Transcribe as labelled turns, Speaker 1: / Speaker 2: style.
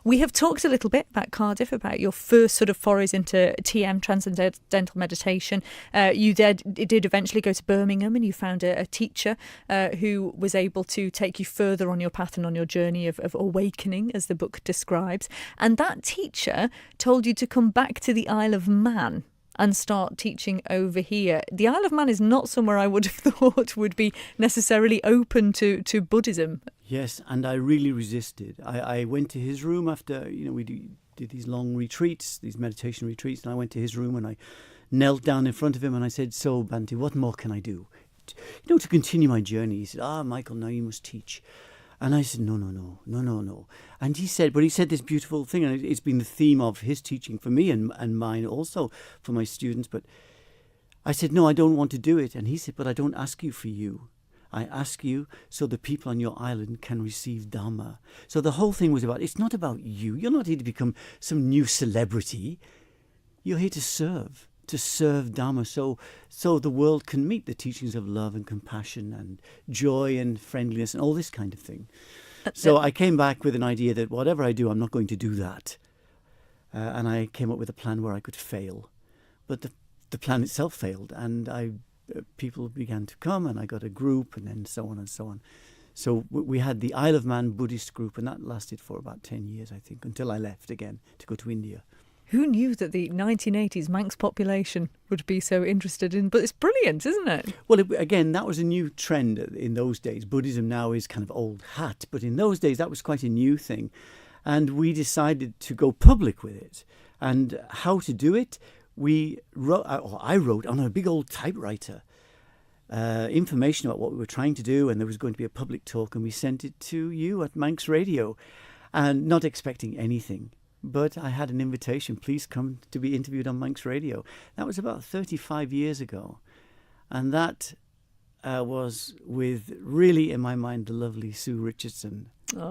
Speaker 1: We have talked a little bit about Cardiff, about your first sort of forays into TM, Transcendental Meditation. You did eventually go to Birmingham, and you found a teacher who was able to take you further on your path and on your journey of awakening, as the book describes. And that teacher told you to come back to the Isle of Man and start teaching over here. The Isle of Man is not somewhere I would have thought would be necessarily open to Buddhism.
Speaker 2: Yes, and I really resisted. I went to his room after, we did these long retreats, these meditation retreats, and I went to his room and I knelt down in front of him and I said, "So, Bhante, what more can I do? To continue my journey." He said, "Michael, now you must teach." And I said, no. And he said this beautiful thing, and it's been the theme of his teaching for me and mine also for my students. But I said, "No, I don't want to do it." And he said, "But I don't ask you for you. I ask you so the people on your island can receive Dhamma." So the whole thing was it's not about you. You're not here to become some new celebrity. You're here to serve Dhamma so the world can meet the teachings of love and compassion and joy and friendliness and all this kind of thing. So I came back with an idea that whatever I do, I'm not going to do that. And I came up with a plan where I could fail. But the plan itself failed, and people began to come, and I got a group, and then so on and so on. So we had the Isle of Man Buddhist group, and that lasted for about 10 years, I think, until I left again to go to India.
Speaker 1: Who knew that the 1980s Manx population would be so interested in? But it's brilliant, isn't it?
Speaker 2: Well, again, that was a new trend in those days. Buddhism now is kind of old hat, but in those days that was quite a new thing. And we decided to go public with it. And how to do it? I wrote on a big old typewriter information about what we were trying to do, and there was going to be a public talk, and we sent it to you at Manx Radio, and not expecting anything. But I had an invitation, please come to be interviewed on Manx Radio. That was about 35 years ago. And that was with, really, in my mind, the lovely Sue Richardson. Oh.